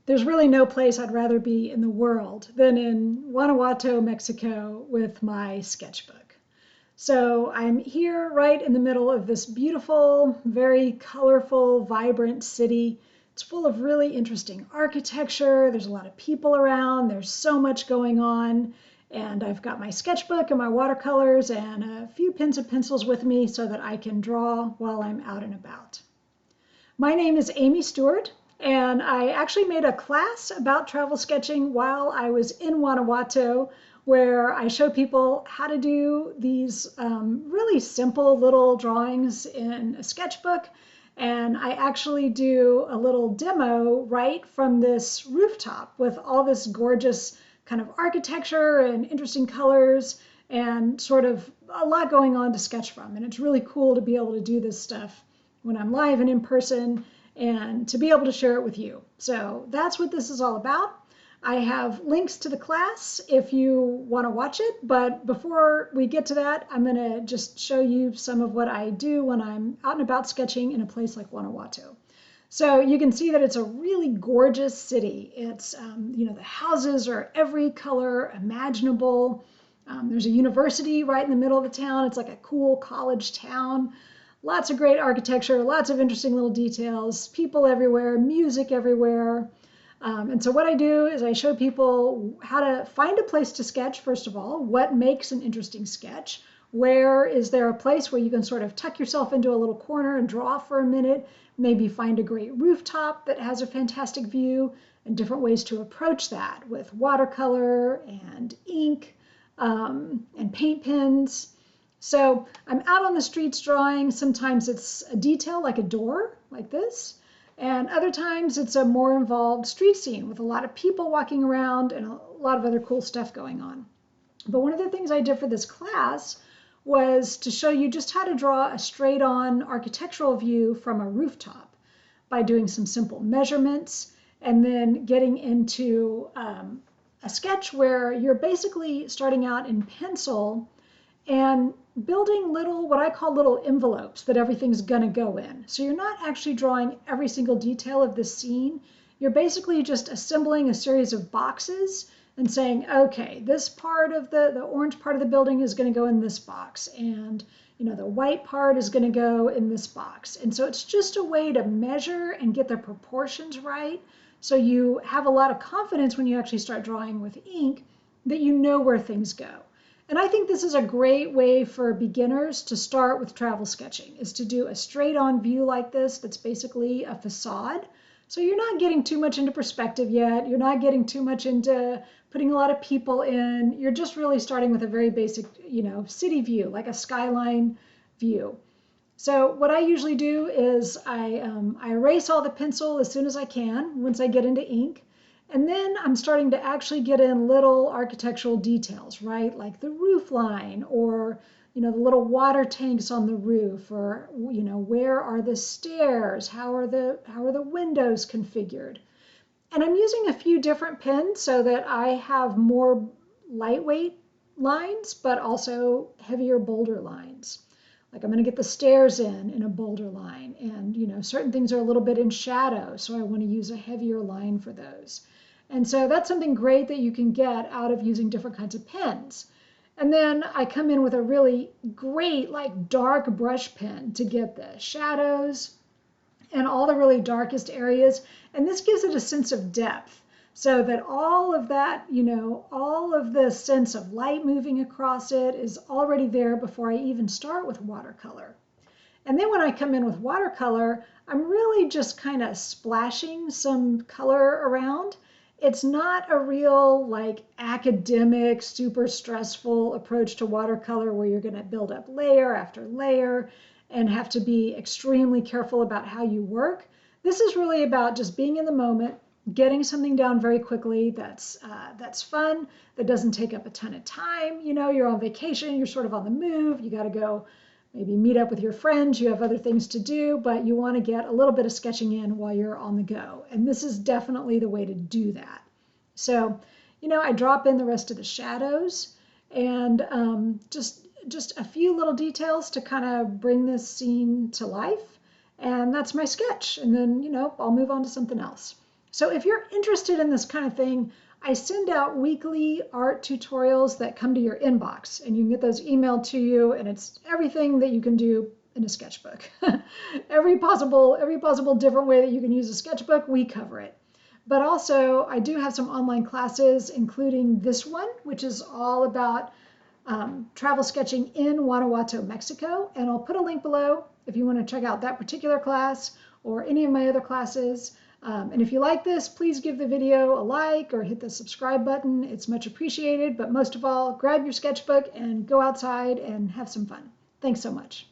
There's really no place I'd rather be in the world than in Guanajuato, Mexico with my sketchbook. So I'm here right in the middle of this beautiful, very colorful, vibrant city. It's full of really interesting architecture. There's a lot of people around. There's so much going on. And I've got my sketchbook and my watercolors and a few pens and pencils with me so that I can draw while I'm out and about. My name is Amy Stewart, and I actually made a class about travel sketching while I was in Guanajuato, where I show people how to do these really simple little drawings in a sketchbook. And I actually do a little demo right from this rooftop with all this gorgeous kind of architecture and interesting colors and sort of a lot going on to sketch from. And it's really cool to be able to do this stuff when I'm live and in person and to be able to share it with you. So that's what this is all about. I have links to the class if you want to watch it, but before we get to that, I'm going to just show you some of what I do when I'm out and about sketching in a place like Guanajuato. So you can see that it's a really gorgeous city. It's, the houses are every color imaginable. There's a university right in the middle of the town. It's like a cool college town. Lots of great architecture, lots of interesting little details, people everywhere, music everywhere. And so what I do is I show people how to find a place to sketch, first of all, what makes an interesting sketch, where is there a place where you can sort of tuck yourself into a little corner and draw for a minute, maybe find a great rooftop that has a fantastic view, and different ways to approach that with watercolor and ink and paint pens. So I'm out on the streets drawing. Sometimes it's a detail like a door, like this. And other times it's a more involved street scene with a lot of people walking around and a lot of other cool stuff going on. But one of the things I did for this class was to show you just how to draw a straight-on architectural view from a rooftop by doing some simple measurements and then getting into a sketch where you're basically starting out in pencil and building little, what I call little envelopes that everything's gonna go in. So you're not actually drawing every single detail of the scene. You're basically just assembling a series of boxes and saying, okay, this part of the orange part of the building is gonna go in this box. And the white part is gonna go in this box. And so it's just a way to measure and get the proportions right. So you have a lot of confidence when you actually start drawing with ink that you know where things go. And I think this is a great way for beginners to start with travel sketching, is to do a straight-on view like this that's basically a facade. So you're not getting too much into perspective yet. You're not getting too much into putting a lot of people in. You're just really starting with a very basic, city view, like a skyline view. So what I usually do is I erase all the pencil as soon as I can once I get into ink. And then I'm starting to actually get in little architectural details, right? Like the roof line or, the little water tanks on the roof or, where are the stairs? How are the windows configured? And I'm using a few different pens so that I have more lightweight lines, but also heavier, bolder lines. Like I'm going to get the stairs in a bolder line. And, certain things are a little bit in shadow, so I want to use a heavier line for those. And so that's something great that you can get out of using different kinds of pens. And then I come in with a really great, like dark brush pen to get the shadows and all the really darkest areas. And this gives it a sense of depth so that all of that, all of the sense of light moving across it is already there before I even start with watercolor. And then when I come in with watercolor, I'm really just kind of splashing some color around. It's not a real like academic, super stressful approach to watercolor where you're going to build up layer after layer and have to be extremely careful about how you work. This is really about just being in the moment, getting something down very quickly that's fun, that doesn't take up a ton of time. You're on vacation, you're sort of on the move, you got to go maybe meet up with your friends, you have other things to do, but you want to get a little bit of sketching in while you're on the go. And this is definitely the way to do that. So, I drop in the rest of the shadows and just a few little details to kind of bring this scene to life. And that's my sketch. And then, I'll move on to something else. So if you're interested in this kind of thing, I send out weekly art tutorials that come to your inbox, and you can get those emailed to you, and it's everything that you can do in a sketchbook. every possible different way that you can use a sketchbook, we cover it. But also, I do have some online classes, including this one, which is all about travel sketching in Guanajuato, Mexico. And I'll put a link below if you want to check out that particular class or any of my other classes. And if you like this, please give the video a like or hit the subscribe button. It's much appreciated. But most of all, grab your sketchbook and go outside and have some fun. Thanks so much.